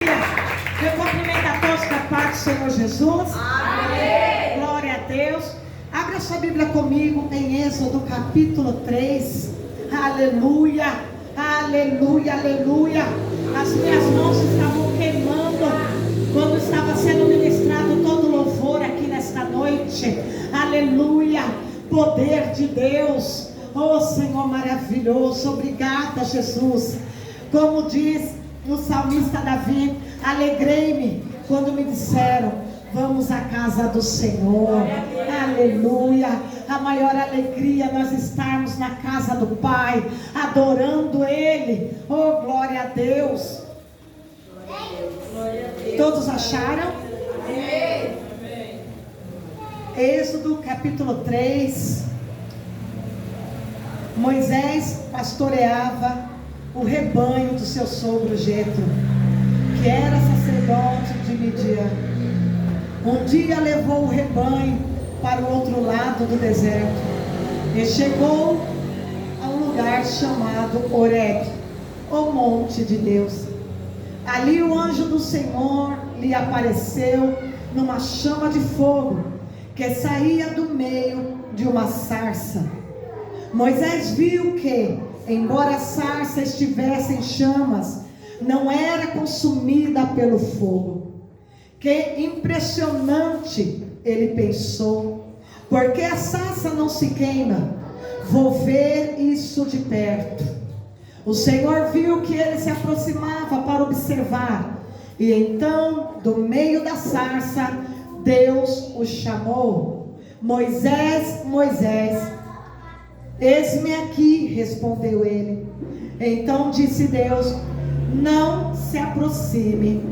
aleluia. Eu cumprimento a todos da parte do Senhor Jesus. Amém. Glória a Deus. Abra sua Bíblia comigo em Êxodo capítulo 3. Aleluia, aleluia, aleluia. As minhas mãos estavam queimando quando estava sendo ministrado todo louvor aqui nesta noite. Aleluia, poder de Deus. Oh Senhor maravilhoso, obrigada Jesus. Como diz o salmista Davi, alegrei-me quando me disseram, vamos à casa do Senhor. Aleluia. A maior alegria é nós estarmos na casa do Pai, adorando Ele. Oh, glória a Deus. Todos acharam? Êxodo capítulo 3. Moisés pastoreava o rebanho do seu sogro Jetro, que era sacerdote de Midian. Um dia levou o rebanho para o outro lado do deserto e chegou a um lugar chamado Horeb, o monte de Deus. Ali o anjo do Senhor lhe apareceu numa chama de fogo que saía do meio de uma sarça. Moisés viu que, embora a sarça estivesse em chamas, não era consumida pelo fogo. Que impressionante, ele pensou, porque a sarça não se queima? Vou ver isso de perto. O Senhor viu que ele se aproximava para observar, e então, do meio da sarça, Deus o chamou. Moisés, Moisés. Eis-me aqui, respondeu ele. Então disse Deus, não se aproxime,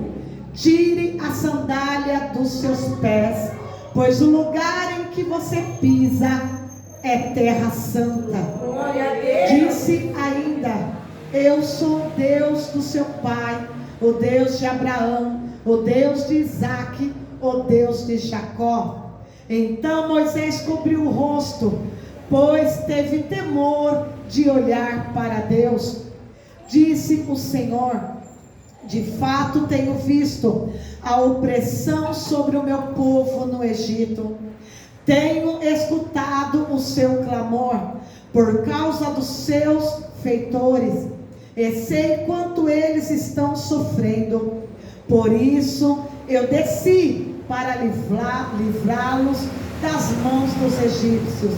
tire a sandália dos seus pés, pois o lugar em que você pisa é terra santa. Disse ainda, eu sou o Deus do seu pai, o Deus de Abraão, o Deus de Isaque, o Deus de Jacó. Então Moisés cobriu o rosto, pois teve temor de olhar para Deus. Disse o Senhor, de fato tenho visto a opressão sobre o meu povo no Egito. Tenho escutado o seu clamor por causa dos seus feitores, e sei quanto eles estão sofrendo. Por isso eu desci para livrá-los das mãos dos egípcios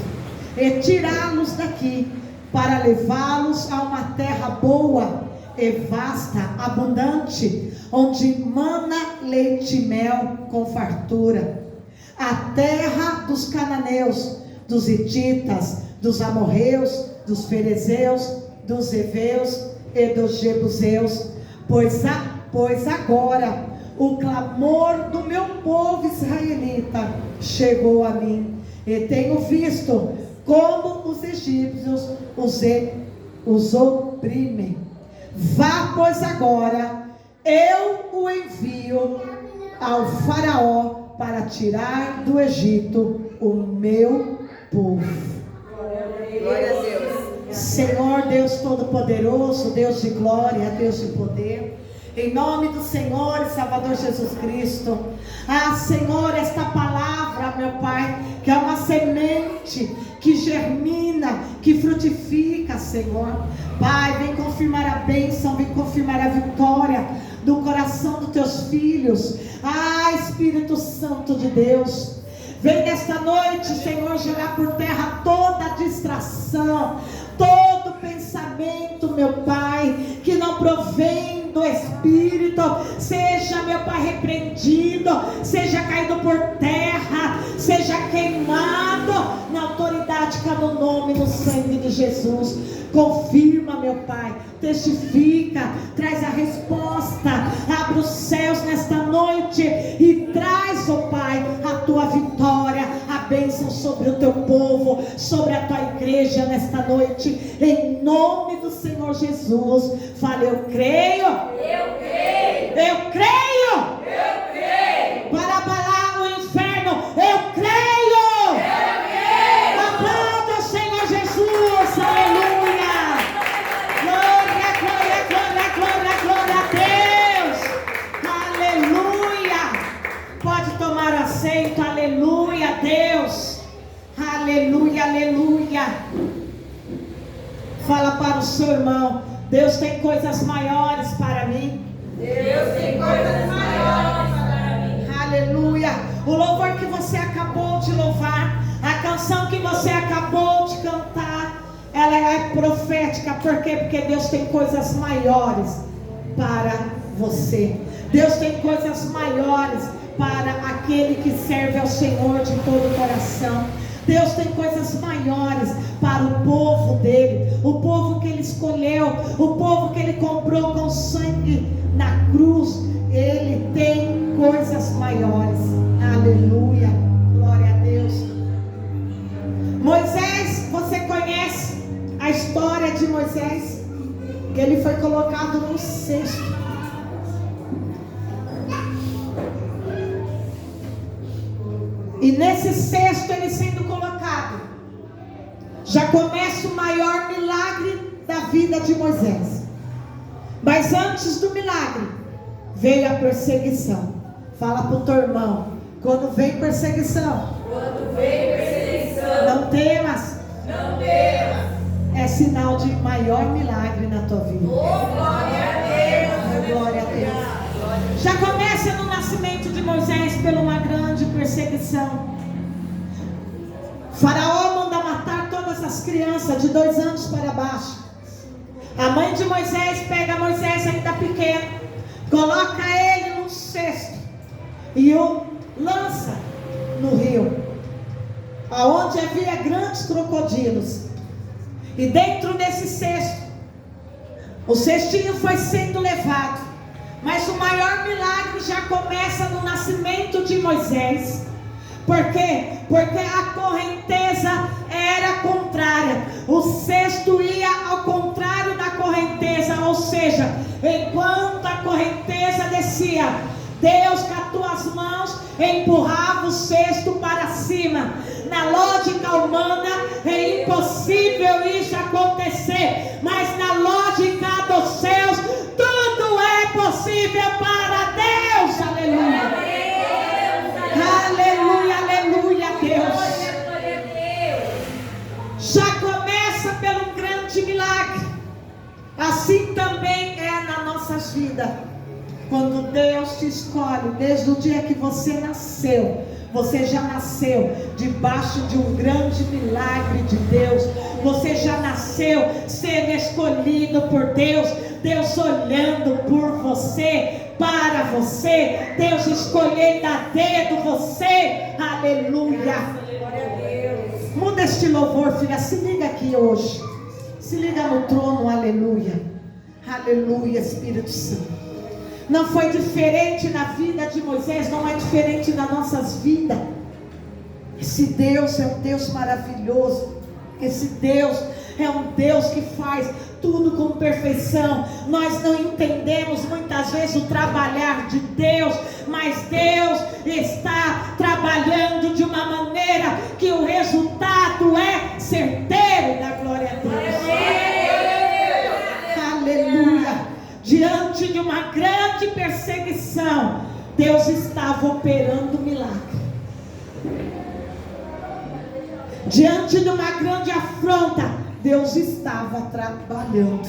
e tirá-los daqui, para levá-los a uma terra boa e vasta, abundante, onde mana leite e mel com fartura, a terra dos cananeus, dos hititas, dos amorreus, dos ferezeus, dos heveus e dos jebuseus, pois agora o clamor do meu povo israelita chegou a mim, e tenho visto como os egípcios os oprimem. Vá, pois agora, eu o envio ao faraó para tirar do Egito o meu povo. Glória a Deus. Senhor Deus Todo-Poderoso, Deus de glória, Deus de poder, em nome do Senhor e Salvador Jesus Cristo. Senhor, esta palavra, meu Pai, que é uma semente que germina, que frutifica, Senhor. Pai, vem confirmar a bênção, vem confirmar a vitória do coração dos teus filhos. Espírito Santo de Deus, vem nesta noite, Senhor, jogar por terra toda distração, todo pensamento, meu Pai, que não provém do Espírito, seja, meu Pai, repreendido, seja caído por terra, seja queimado na autoridade que há no nome, no sangue de Jesus. Confirma, meu Pai, testifica, traz a resposta, abre os céus nesta noite e traz, ó Pai, a tua vitória, a bênção sobre o teu povo, sobre a tua igreja nesta noite, em nome do Senhor Jesus. Fale, eu creio, Eu creio. eu creio, Eu creio. para abalar o inferno, eu creio. Aplauda o Senhor Jesus, aleluia. Glória, glória, glória, glória, glória a Deus. Aleluia, aleluia. Fala para o seu irmão: Deus tem coisas maiores para mim. Deus tem coisas maiores para mim. Aleluia. O louvor que você acabou de louvar, a canção que você acabou de cantar, ela é profética. Por quê? Porque Deus tem coisas maiores para você. Deus tem coisas maiores para aquele que serve ao Senhor de todo o coração. Deus tem coisas maiores para o povo dele, o povo que ele escolheu, o povo que ele comprou com sangue na cruz. Ele tem coisas maiores. Aleluia, glória a Deus. Moisés, você conhece a história de Moisés? Que ele foi colocado no cesto. E nesse cesto ele sendo colocado, já começa o maior milagre da vida de Moisés. Mas antes do milagre, veio a perseguição. Fala para o teu irmão: quando vem perseguição, não temas. Não temas. É sinal de maior milagre na tua vida. Glória a Deus. Glória a Deus. Já começa no nascimento de Moisés pela uma grande perseguição. Faraó manda matar todas as crianças de 2 anos para baixo. A mãe de Moisés pega Moisés ainda pequeno, coloca ele num cesto e o lança no rio, aonde havia grandes crocodilos. E dentro desse cesto, o cestinho foi sendo levado. Mas o maior milagre já começa no nascimento de Moisés. Por quê? Porque a correnteza era contrária. O cesto ia ao contrário da correnteza. Ou seja, enquanto a correnteza descia, Deus com as tuas mãos empurrava o cesto para cima. Na lógica humana é impossível isso acontecer, mas na lógica dos céus tudo é possível para Deus. Aleluia. Aleluia, aleluia, Deus. Já começa pelo grande milagre. Assim também é na nossa vida. Quando Deus te escolhe, desde o dia que você nasceu, você já nasceu debaixo de um grande milagre de Deus. Você já nasceu sendo escolhido por Deus. Deus olhando por você, para você. Deus escolhendo a dedo você. Aleluia. Muda este louvor, filha. Se liga aqui hoje. Se liga no trono. Aleluia. Aleluia, Espírito Santo. Não foi diferente na vida de Moisés, não é diferente nas nossas vidas. Esse Deus é um Deus maravilhoso. Esse Deus é um Deus que faz tudo com perfeição. Nós não entendemos muitas vezes o trabalhar de Deus, mas Deus está trabalhando de uma maneira que o resultado é certeiro. Da glória a Deus. Aleluia. Diante de uma grande perseguição, Deus estava operando milagre. Diante de uma grande afronta, Deus estava trabalhando.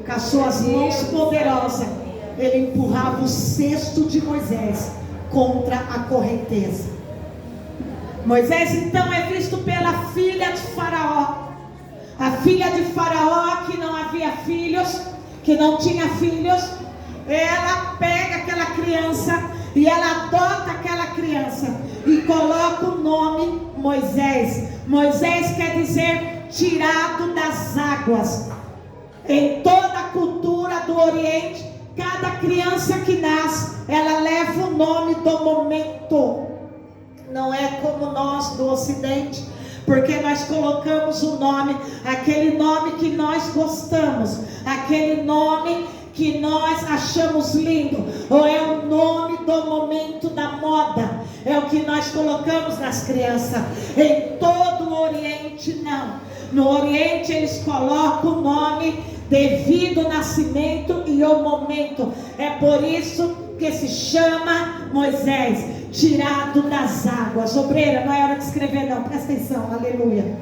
Com as suas mãos poderosas, Ele empurrava o cesto de Moisés contra a correnteza. Moisés então é visto pela filha de Faraó. A filha de Faraó, que não havia filhos, que não tinha filhos, ela pega aquela criança e ela adota aquela criança e coloca o nome Moisés. Moisés quer dizer tirado das águas. Em toda a cultura do Oriente, cada criança que nasce, ela leva o nome do momento. Não é como nós do Ocidente, porque nós colocamos o nome, aquele nome que nós gostamos, aquele nome que nós achamos lindo, ou é o nome do momento da moda, é o que nós colocamos nas crianças. Em todo o Oriente não. No Oriente eles colocam o nome devido ao nascimento e ao momento. É por isso que se chama Moisés. tirado das águas. Obreira, não é hora de escrever não, presta atenção, aleluia.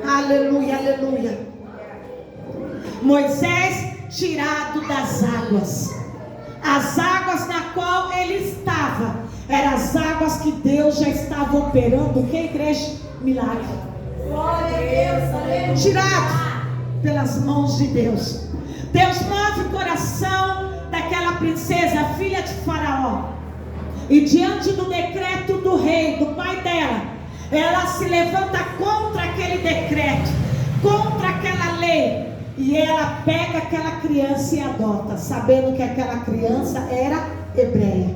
Aleluia, aleluia. Moisés tirado das águas. As águas na qual ele estava eram as águas que Deus já estava operando. Que igreja? Milagre. Glória a Deus. Tirado pelas mãos de Deus. Deus move o coração daquela princesa, filha de Faraó. E diante do decreto do rei, do pai dela, ela se levanta contra aquele decreto, contra aquela lei. E ela pega aquela criança e adota, sabendo que aquela criança era hebreia,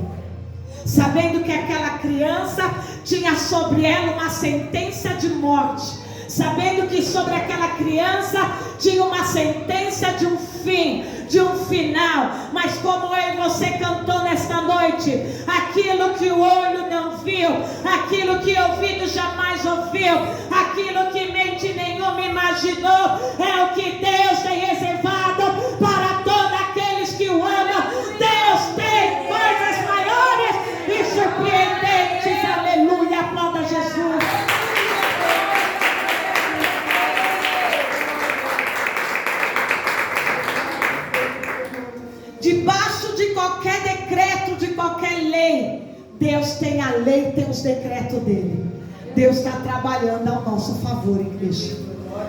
sabendo que aquela criança tinha sobre ela uma sentença de morte, sabendo que sobre aquela criança tinha uma sentença de um fim, de um final. Mas como eu e você cantou nesta noite, aquilo que o olho não viu, aquilo que o ouvido jamais ouviu, aquilo que mente nenhuma imaginou, é o que Deus tem reservado para todos aqueles que o amam. Deus tem coisas maiores e surpreendentes. Aleluia, aplauda Jesus. Debaixo de qualquer decreto, de qualquer lei, Deus tem a lei, tem os decretos dele. Deus está trabalhando ao nosso favor, igreja.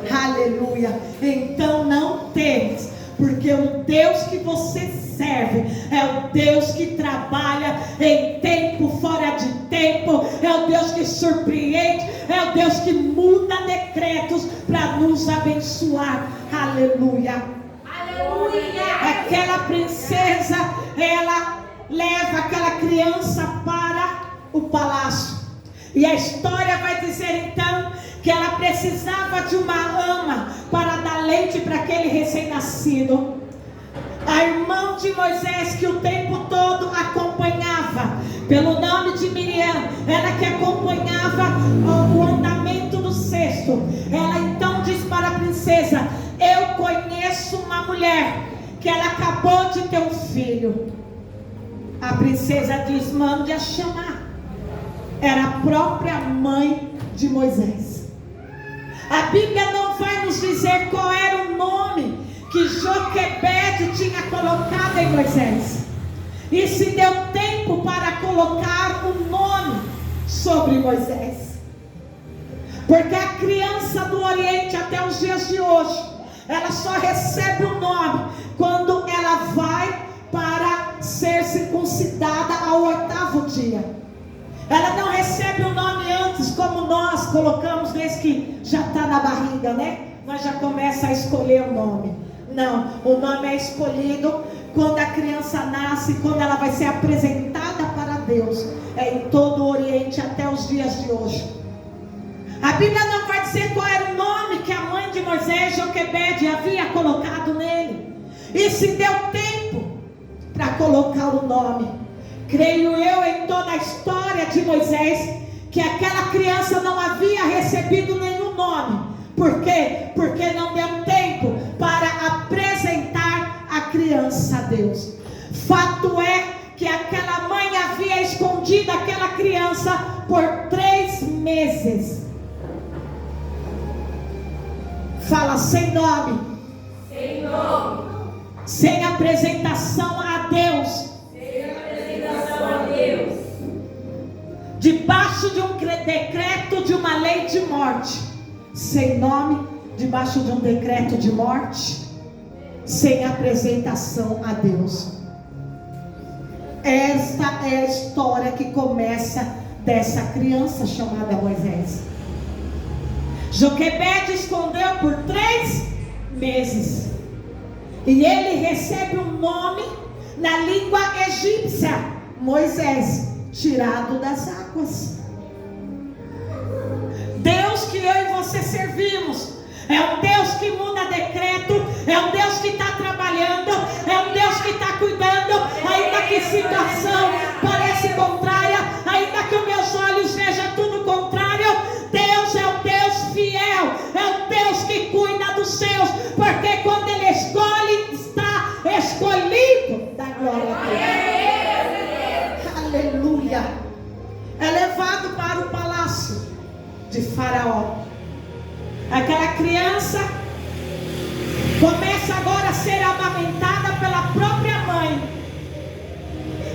Aleluia. Então não temes, porque o Deus que você serve é o Deus que trabalha em tempo, fora de tempo. É o Deus que surpreende, é o Deus que muda decretos para nos abençoar. Aleluia. Aquela princesa, ela leva aquela criança para o palácio. E a história vai dizer então que ela precisava de uma ama para dar leite para aquele recém-nascido. A irmã de Moisés, que o tempo todo acompanhava, pelo nome de Miriam, ela que acompanhava o andamento do cesto, ela então diz para a princesa: eu conheço uma mulher que ela acabou de ter um filho. A princesa diz: mande-a chamar. Era a própria mãe de Moisés. A Bíblia não vai nos dizer qual era o nome que Joquebede tinha colocado em Moisés, e se deu tempo para colocar um nome sobre Moisés, porque a criança do Oriente até os dias de hoje, ela só recebe o nome quando ela vai para ser circuncidada ao 8º dia. Ela não recebe o nome antes, como nós colocamos desde que já está na barriga, né? Nós já começa a escolher o nome. Não, o nome é escolhido quando a criança nasce, quando ela vai ser apresentada para Deus. É em todo o Oriente até os dias de hoje. A Bíblia não vai dizer qual era o nome que a mãe de Moisés, Joquebede, havia colocado nele. E se deu tempo para colocar o nome. Creio eu, em toda a história de Moisés, que aquela criança não havia recebido nenhum nome. Por quê? Porque não deu tempo para apresentar a criança a Deus. Fato é que aquela mãe havia escondido aquela criança por 3 meses. Fala: sem nome. Sem nome. Sem apresentação a Deus. Debaixo de um decreto de uma lei de morte. Sem nome, debaixo de um decreto de morte, sem apresentação a Deus. Esta é a história que começa dessa criança chamada Moisés. Joquebede escondeu por 3 meses. E ele recebe um nome na língua egípcia: Moisés, tirado das águas. Deus que eu e você servimos é um Deus que muda decreto, é um Deus que está trabalhando, é um Deus que está cuidando, ainda que situação pareça contrária, ainda que os meus olhos vejam tudo contrário. Deus é um Deus fiel, é um Deus que cuida dos seus, porque quando Ele escolhe, está escolhido. Da glória a Deus. Aleluia. de Faraó. Aquela criança começa agora a ser amamentada pela própria mãe,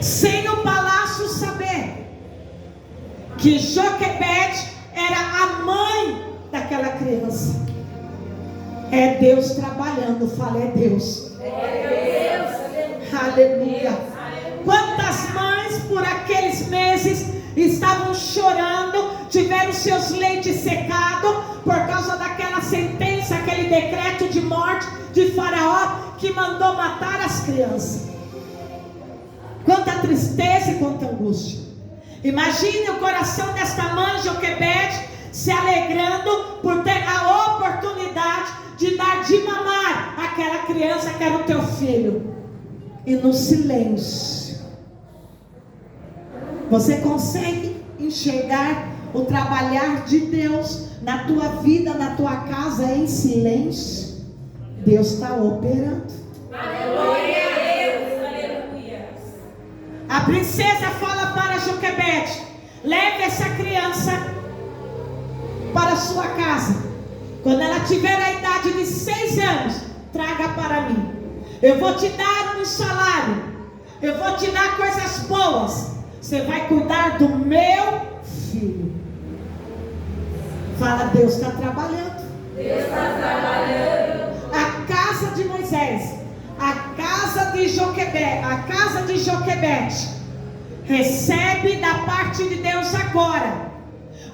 sem o palácio saber que Joquebede era a mãe daquela criança. É Deus trabalhando, fala, é Deus. É Deus. Aleluia. Quantas mães por aqueles meses estavam chorando, tiveram seus leites secados por causa daquela sentença, aquele decreto de morte de Faraó que mandou matar as crianças. Quanta tristeza e quanta angústia. Imagine o coração desta mãe Joquebede se alegrando por ter a oportunidade de dar de mamar aquela criança que era o teu filho. E no silêncio, você consegue enxergar o trabalhar de Deus na tua vida, na tua casa, em silêncio? Deus está operando. Aleluia. Aleluia. A princesa fala para Joquebede: leve essa criança para a sua casa. Quando ela tiver a idade de 6 anos, traga para mim. Eu vou te dar um salário, eu vou te dar coisas boas. Você vai cuidar do meu filho. Fala, Deus está trabalhando. Deus está trabalhando. A casa de Moisés, a casa de Joquebede recebe da parte de Deus agora,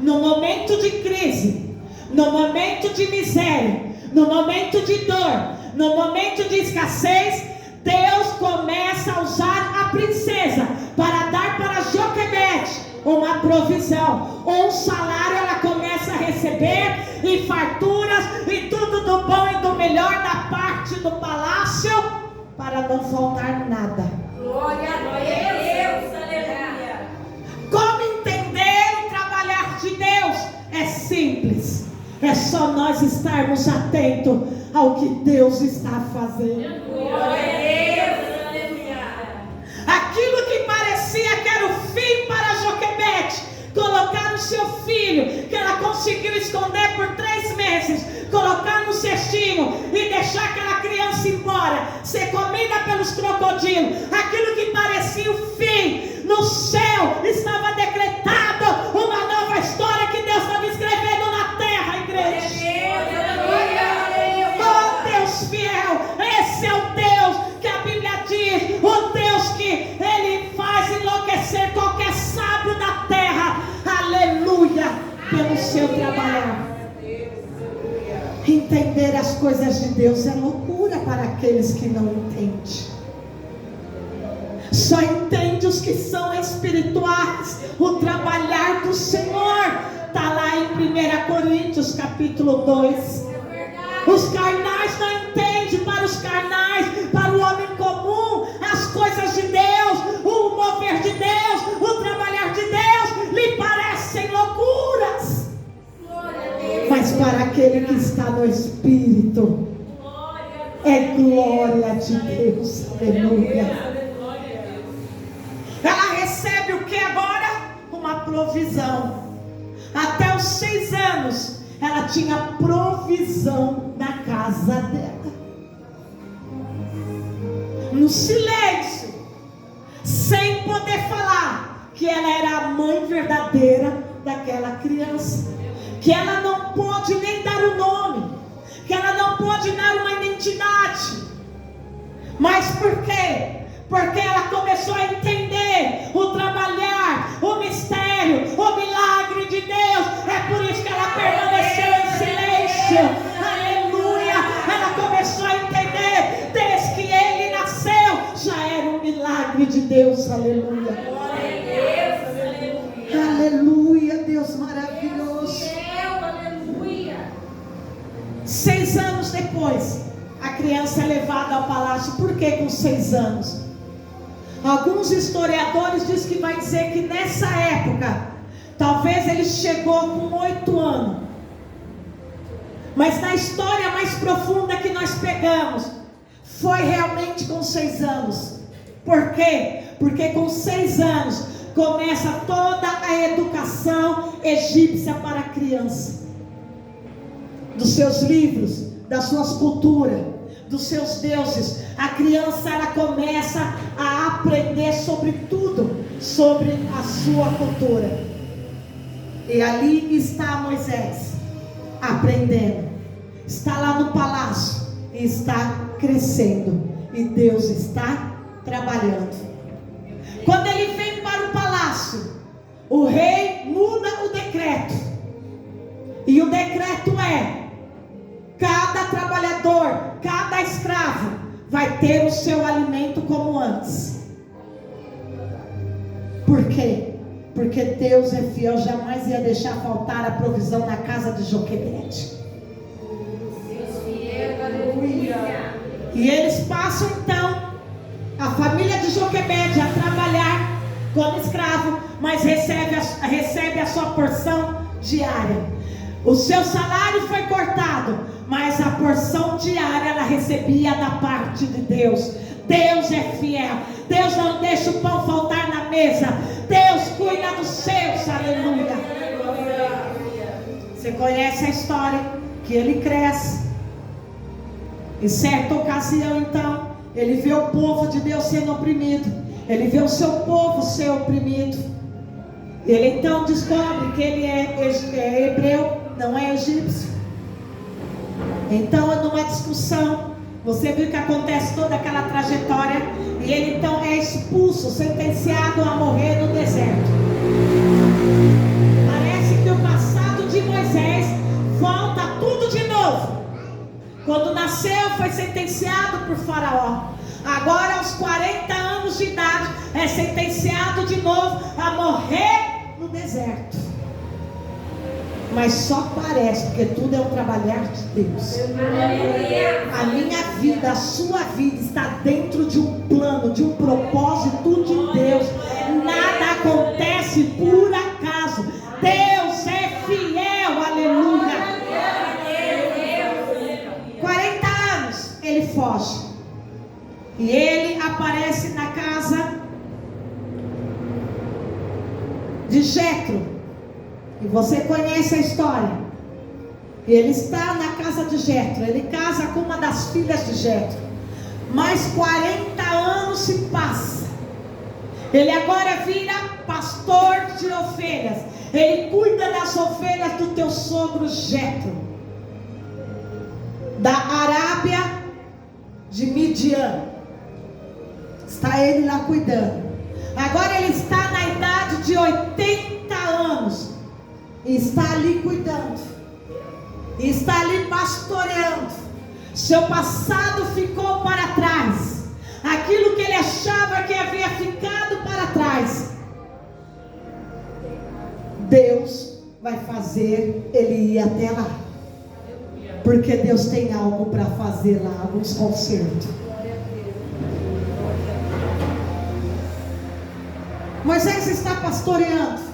no momento de crise, no momento de miséria, no momento de dor, no momento de escassez. Deus começa a usar a princesa para dar para Joquebede uma provisão, um salário. Ela começa a receber, e farturas, e tudo do bom e do melhor da parte do palácio, para não faltar nada. Glória a Deus. Aleluia. Como entender o trabalhar de Deus? É simples, é só nós estarmos atentos ao que Deus está fazendo. Glória a Deus. Aleluia. Aquilo que parecia que era o fim para Joquebede, colocar o seu filho, que ela conseguiu esconder por 3 meses, colocar no cestinho e deixar aquela criança embora, ser comida pelos crocodilos. Aquilo que parecia o fim, no céu estava decretado uma nova história que Deus estava escrevendo na terra, igreja. Oh Deus fiel, esse é o Deus que a Bíblia diz, o Deus que Ele faz enlouquecer qualquer sábio da terra, aleluia, pelo seu trabalhar. Entender as coisas de Deus é loucura para aqueles que não entendem. Só entende os que são espirituais. O trabalhar do Senhor está lá em 1 Coríntios capítulo 2. Os carnais não entendem. Para os carnais, para o homem comum, as coisas de Deus, o mover de Deus, o trabalhar de Deus lhe parecem loucuras. Mas para aquele que está no Espírito, é glória de Deus. Aleluia. Ela recebe o que agora? Uma provisão. Até os 6 anos ela tinha provisão na casa dela, no silêncio, sem poder falar que ela era a mãe verdadeira daquela criança, que ela não pôde nem dar o nome, que ela não pôde dar uma identidade. Mas por quê? Porque ela começou a entender o trabalhar, o mistério, o milagre de Deus. É por isso que ela permaneceu em silêncio. Aleluia. Ela começou a entender, desde que ele nasceu, já era um milagre de Deus. Aleluia. Glória a Deus. Aleluia. Aleluia, Deus maravilhoso. Aleluia. 6 anos depois, a criança é levada ao palácio. Por que com 6 anos? Alguns historiadores dizem que vai dizer que nessa época, talvez ele chegou com 8 anos. Mas na história mais profunda que nós pegamos, foi realmente com 6 anos. Por quê? Porque com 6 anos começa toda a educação egípcia para a criança. Dos seus livros, das suas culturas, dos seus deuses. A criança, ela começa a aprender sobre tudo, sobre a sua cultura. E ali está Moisés, aprendendo. Está lá no palácio e está crescendo. E Deus está trabalhando. Quando ele vem para o palácio, o rei muda o decreto. E o decreto é: cada trabalhador, cada escravo vai ter o seu alimento como antes. Por quê? Porque Deus é fiel, jamais ia deixar faltar a provisão na casa de Joquebede. E eles passam então, a família de Joquebede, a trabalhar como escravo, mas recebe a sua porção diária. O seu salário foi cortado, mas a porção diária ela recebia da parte de Deus. Deus é fiel. Deus não deixa o pão faltar na mesa. Deus cuida dos seus. Aleluia. Você conhece a história? Que ele cresce. Em certa ocasião, então, ele vê o povo de Deus sendo oprimido. Ele vê o seu povo ser oprimido. Ele então descobre que ele é hebreu, não é egípcio. Então, numa discussão, você viu que acontece toda aquela trajetória. E ele então é expulso, sentenciado a morrer no deserto. Parece que o passado de Moisés volta tudo de novo. Quando nasceu, foi sentenciado por Faraó. Agora, aos 40 anos de idade, é sentenciado de novo a morrer no deserto. Mas só parece, porque tudo é um trabalhar de Deus. A minha vida, a sua vida está dentro de um plano, de um propósito de Deus. Nada acontece por acaso. Deus é fiel, aleluia. 40 anos ele foge. E ele aparece na casa de Jetro. E você conhece a história. E ele está na casa de Jetro. Ele casa com uma das filhas de Jetro. Mais 40 anos se passa. Ele agora vira pastor de ovelhas. Ele cuida das ovelhas do teu sogro Jetro, da Arábia de Midian. Está ele lá cuidando. Agora ele está na idade de 80 anos. E está ali cuidando. E está ali pastoreando. Seu passado ficou para trás. Aquilo que ele achava que havia ficado para trás, Deus vai fazer ele ir até lá. Porque Deus tem algo para fazer lá, alguns concertos. Moisés está pastoreando.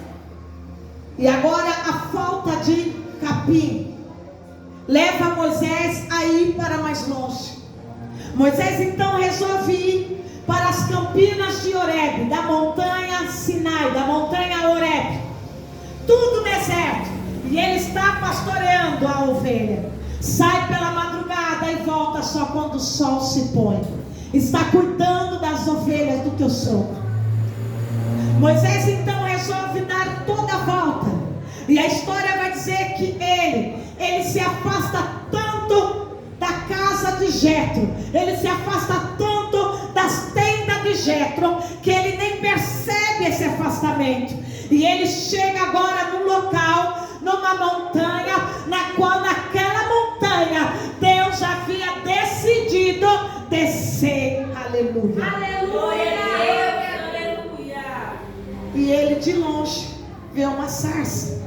E agora a falta de capim leva Moisés a ir para mais longe. Moisés então resolve ir para as campinas de Horebe, da montanha Sinai, da montanha Horebe. Tudo deserto. E ele está pastoreando a ovelha. Sai pela madrugada e volta só quando o sol se põe. Está cuidando das ovelhas do teu sogro. Moisés então resolve dar toda a volta. E a história vai dizer que ele se afasta tanto da casa de Jetro, ele se afasta tanto das tendas de Jetro, que ele nem percebe esse afastamento. E ele chega agora num local, numa montanha, na qual naquela montanha Deus havia decidido descer. Aleluia. Aleluia. E ele de longe vê uma sarça.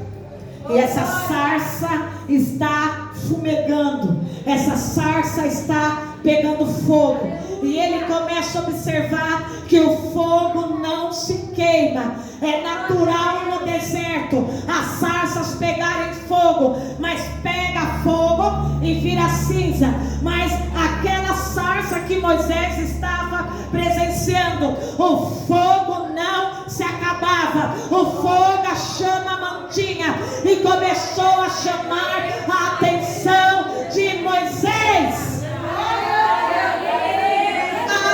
E essa sarça está fumegando. Essa sarça está pegando fogo. E ele começa a observar que o fogo não se queima. É natural no deserto as sarças pegarem fogo, mas pega fogo e vira cinza. Mas aquela sarça que Moisés estava presenciando, o fogo não se acabava. pastoreava, o fogo, a chama mantinha e começou a chamar a atenção de Moisés.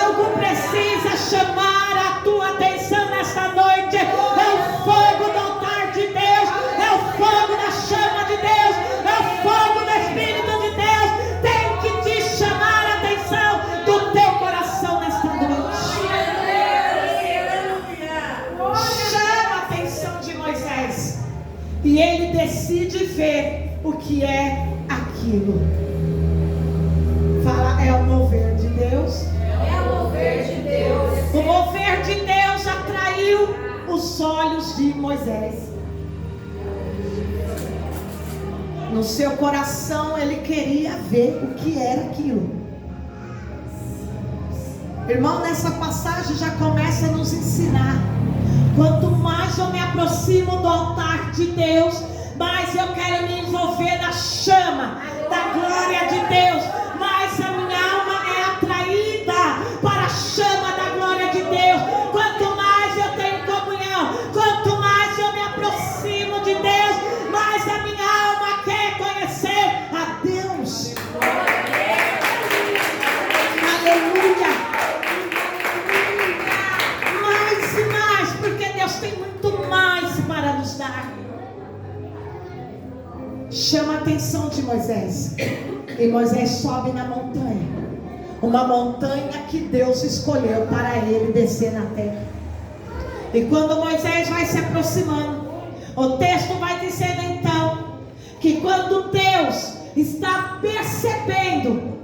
Algo precisa chamar a tua atenção nesta noite. É o fogo do altar de Deus, é o fogo da chama de Deus, é o fogo do Espírito de Deus. Tem que te chamar a atenção do teu coração nesta noite. Chama a atenção de Moisés e ele decide ver o que é aquilo. Fala, é o mover de Deus. É o mover de Deus. O mover de Deus atraiu os olhos de Moisés. No seu coração ele queria ver o que era aquilo. Irmão, nessa passagem já começa a nos ensinar. Quanto mais eu me aproximo do altar de Deus, mais eu quero me envolver na chama da glória de Deus. Mais a minha alma é atraída para a chama da glória de Deus. Quanto mais eu tenho comunhão, quanto mais eu me aproximo de Deus, mais a minha alma quer conhecer a Deus. Aleluia. Mais e mais, porque Deus tem muito mais para nos dar. Chama a atenção de Moisés. E Moisés sobe na montanha. Uma montanha que Deus escolheu para ele descer na terra. E quando Moisés vai se aproximando, o texto vai dizendo então que quando Deus está percebendo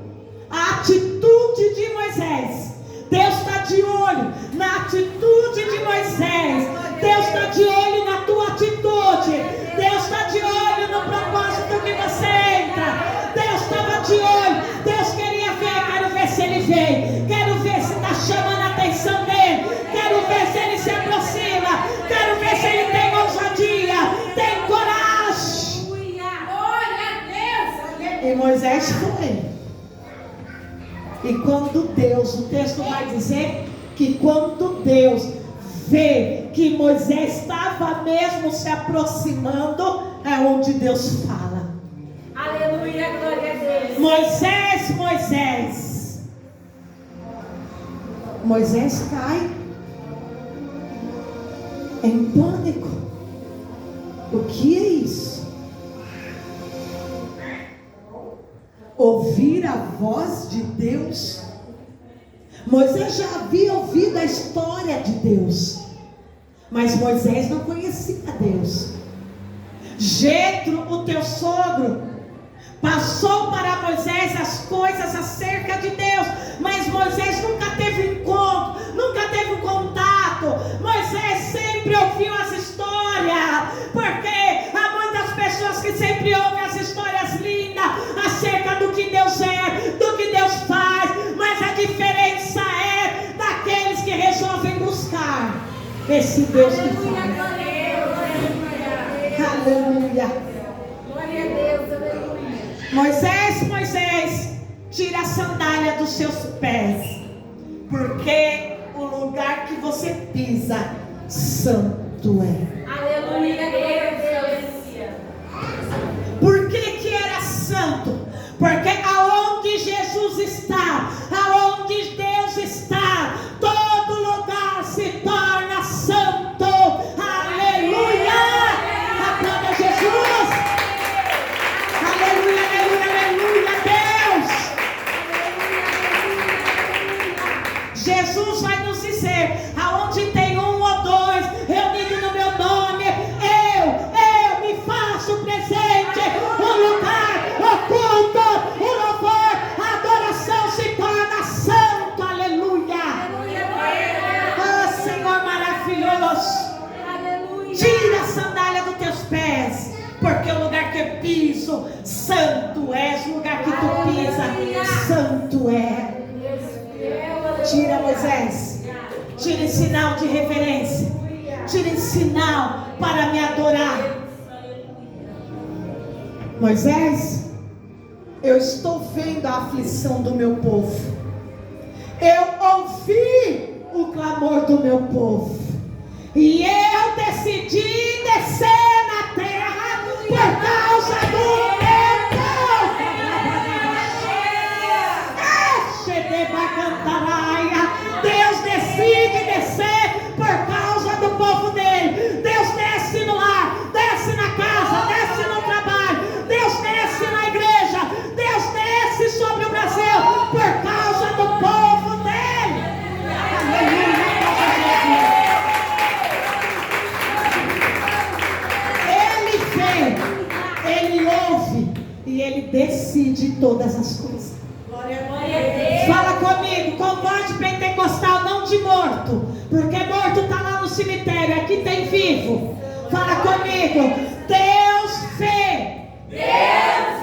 a atitude de Moisés, Deus está de olho na atitude de Moisés. Deus está de olho na tua atitude. Deus está de olho no propósito que você entra. Deus estava de olho. Deus queria ver. Quero ver se ele vem. Quero ver se está chamando a atenção dele. Quero ver se ele se aproxima. Quero ver se ele tem ousadia, tem coragem. Glória a Deus. E Moisés foi. E quando Deus, o texto vai dizer que quando Deus vê que Moisés estava mesmo se aproximando, é onde Deus fala. Aleluia, glória a Deus. Moisés, Moisés. Moisés cai em pânico. O que é isso? Ouvir a voz de Deus. Moisés já havia ouvido a história de Deus, mas Moisés não conhecia Deus. Jetro, o teu sogro, passou para Moisés as coisas acerca de Deus, mas Moisés nunca teve encontro, nunca teve contato. Moisés sempre ouviu as histórias, porque há muitas pessoas que sempre ouvem as histórias lindas acerca do que Deus é, do que Deus faz, mas a diferença é daqueles que resolvem buscar esse Deus que faz. Aleluia. Glória a Deus, aleluia. Moisés, Moisés, tira a sandália dos seus pés, porque o lugar que você pisa, santo é. Aleluia, Deus. Por que era santo? Porque aonde Jesus está, aonde Deus está, todo lugar se torna santo. Aleluia! Aplauda Jesus! Aleluia, aleluia, aleluia, Deus! Jesus vai nos dizer, aonde tem um ou dois reunidos no meu nome, eu me faço presente. O lugar, o culto, o louvor, a adoração se torna santo. Aleluia! Oh, Senhor maravilhoso! Aleluia. Tira a sandália dos teus pés, porque o lugar que eu piso, santo é. O lugar que tu pisa, santo é. Tira, Moisés. Tira em sinal de reverência. Tira em sinal para me adorar. Moisés, eu estou vendo a aflição do meu povo. Eu ouvi o clamor do meu povo. E eu Ele decide todas as coisas. Glória a Deus. Fala comigo, com voz de pentecostal, não de morto, porque morto está lá no cemitério, aqui tem vivo. Fala comigo, Deus vê. Deus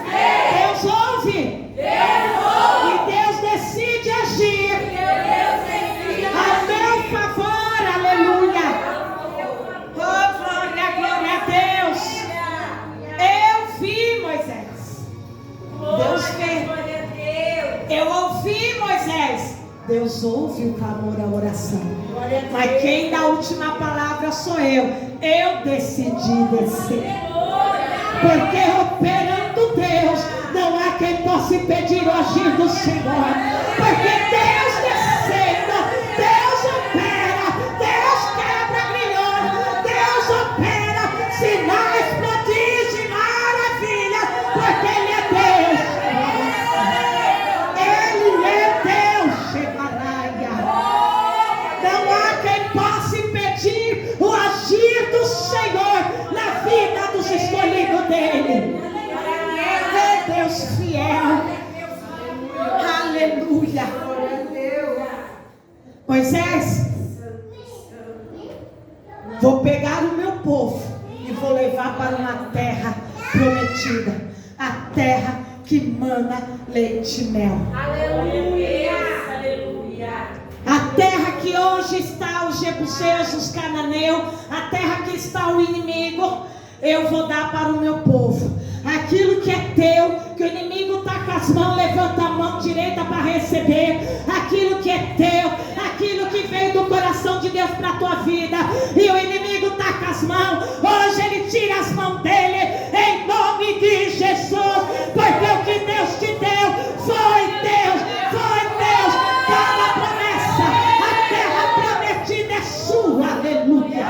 vê. Deus ouve. Deus ouve. E Deus decide agir Deus decide ao meu favor. Aleluia. Oh, glória, glória a Deus. Eu vi Moisés. Deus vê. Glória a Deus. Eu ouvi Moisés. Deus ouve o clamor, a oração. Glória a Deus. Mas quem dá a última palavra sou eu. Eu decidi descer. Porque operando Deus, não há quem possa impedir o agir do Senhor. Porque Deus descendo, Deus opera, Deus quebra grilhões, Deus opera sinais, prodígios e maravilhas. Porque Ele é Deus. Ele é Deus, Shemaraia. Não há quem possa impedir o agir do Senhor na vida dos escolhidos dele. É Deus fiel. Aleluia. Moisés, vou pegar o meu povo e vou levar para uma terra prometida, a terra que mana leite e mel. Aleluia. Aleluia. A terra que hoje está os jebuseus, os cananeus, a terra que está o inimigo, eu vou dar para o meu povo. Aquilo que é teu, que o inimigo está com as mãos, levanta a mão direita para receber. Aquilo que é teu, aquilo que veio do coração de Deus para a tua vida, e o inimigo está com as mãos, hoje ele tira as mãos dele, em nome de Jesus. Porque o que Deus te deu, foi Deus, foi Deus. Cada promessa, a terra prometida é sua, aleluia.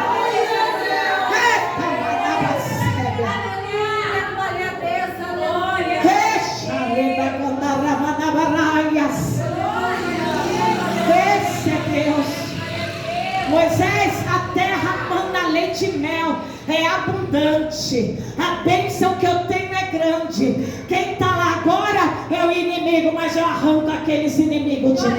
Esse é Deus. Moisés, a terra mana leite e mel, é abundante. A bênção que eu tenho é grande. Quem está lá agora é o inimigo, mas eu arranco aqueles inimigos de lá.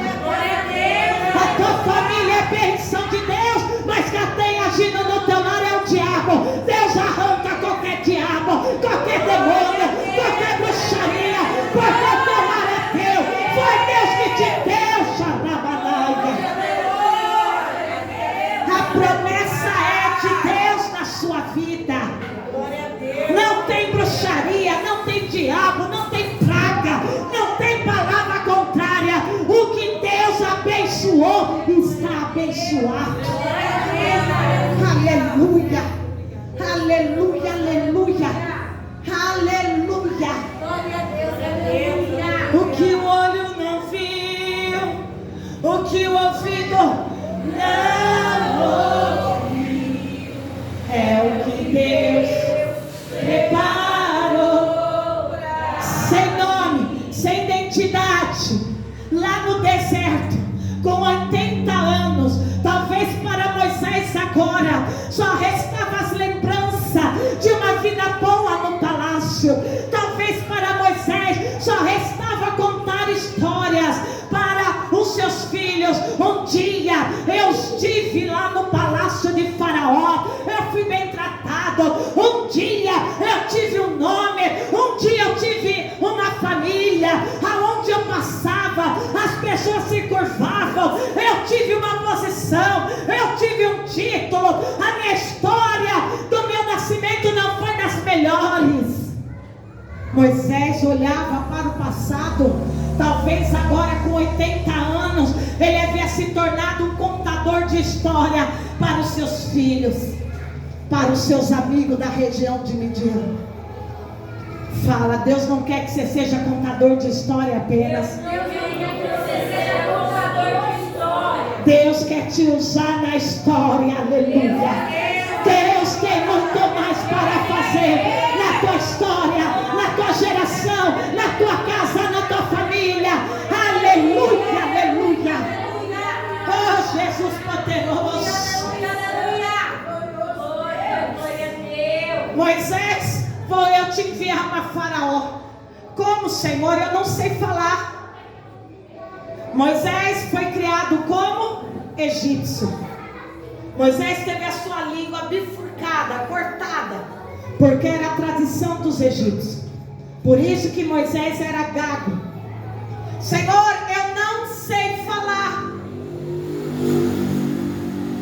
A tua família é bênção de Deus, mas quem tem agindo no teu lar é o diabo. Deus arranca qualquer diabo, qualquer demônio, qualquer bruxaria, porque o teu lar é teu. Foi Deus que te deu, Xarabanaia. A promessa é de Deus na sua vida. Não tem bruxaria, não tem diabo, não tem praga, não tem palavra contrária. O que Deus abençoou está abençoado. Aleluia, aleluia, aleluia, aleluia. O que o olho não viu, o que o ouvido não ouviu, é o que Deus preparou. Sem nome, sem identidade, lá no deserto, com 80 anos, talvez para Moisés agora só restava as lembranças de uma vida boa no palácio. Talvez para Moisés só restava contar histórias para os seus filhos. Um dia eu estive lá no palácio de Faraó, eu fui bem tratado. Um dia eu tive um nome, um dia eu tive uma família, aonde eu passava as pessoas se curvavam, eu tive uma posição, eu tive um título. A minha história do meu nascimento não foi das melhores. Moisés olhava para o passado, talvez agora com 80 anos, ele havia se tornado um contador de história para os seus filhos, para os seus amigos da região de Midian. Fala, Deus não quer que você seja contador de história apenas. Deus quer te usar na história, aleluia. Deus tem muito mais para fazer na tua história, na tua geração, na tua casa, na tua família. Aleluia, aleluia. Oh, Jesus poderoso. Moisés, vou eu te enviar para Faraó Como, Senhor? Eu não sei falar. Moisés foi criado como egípcio. Moisés teve a sua língua bifurcada, cortada, porque era a tradição dos egípcios. Por isso que Moisés era gago. Senhor, eu não sei falar.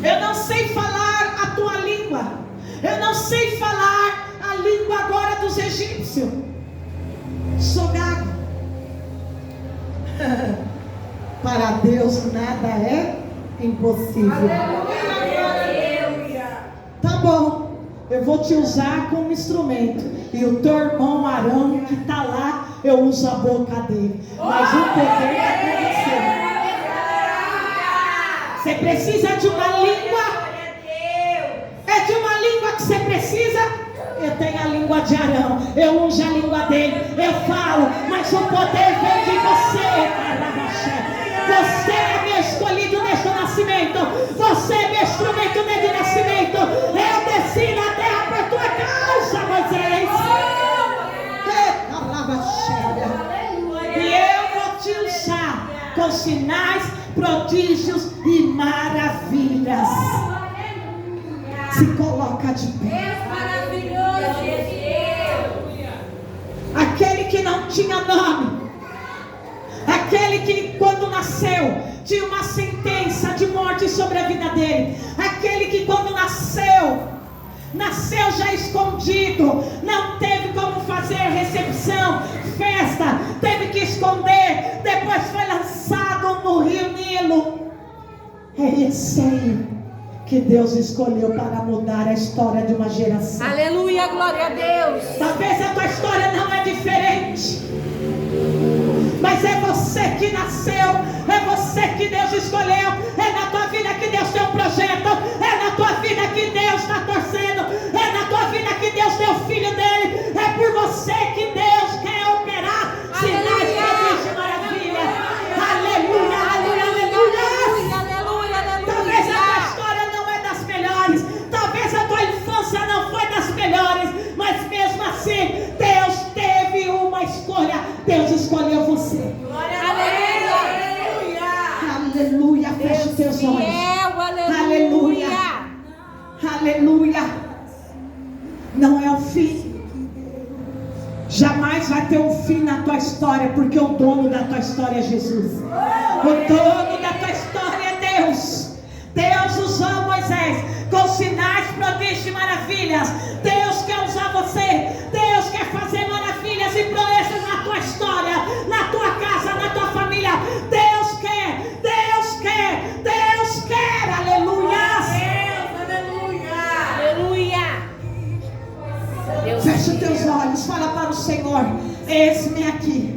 Eu não sei falar a tua língua. Eu não sei falar a língua agora dos egípcios. Sou gago. Para Deus nada é impossível. Tá bom, eu vou te usar como instrumento. E o teu irmão Arão que está lá, eu uso a boca dele. Mas o poder está com você. Você precisa de uma língua? É de uma língua que você precisa? Eu tenho a língua de Arão, eu uso a língua dele, eu falo, mas o poder vem de você. Você é meu escolhido desde o nascimento. Você é meu instrumento desde o nascimento. Eu desci na terra por tua causa, Moisés. E eu vou te usar com sinais, prodígios e maravilhas. Se coloca de pé. Aquele que não tinha nome, aquele que quando nasceu tinha uma sentença de morte sobre a vida dele, aquele que quando nasceu já escondido, não teve como fazer recepção, festa, teve que esconder, depois foi lançado no rio Nilo. É esse aí que Deus escolheu para mudar a história de uma geração. Aleluia, glória a Deus. Talvez a tua história não é diferente, mas é você que nasceu, é você que Deus escolheu, é na tua vida que Deus tem um projeto, é na tua vida que Deus está torcendo, é na tua vida que Deus deu o filho dele, é por você que Deus quer operar sinais, prodígios e maravilhas. Aleluia, aleluia, aleluia. Talvez a tua história não é das melhores, talvez a tua infância não foi das melhores, mas mesmo assim Deus teve uma escolha. Deus escolheu você. Aleluia. Aleluia. Feche os teus olhos. Aleluia. Aleluia. Não é o fim. Jamais vai ter um fim na tua história, porque o dono da tua história é Jesus. O dono da tua história é Deus. Deus usou Moisés com sinais, prodígios e maravilhas. Deus quer usar você. Deus quer fazer maravilhas e proezas na tua história, na tua casa, na tua família. Deus quer, Deus quer, Deus quer. Aleluia. Aleluia. Fecha os teus olhos, fala para o Senhor: eis-me aqui.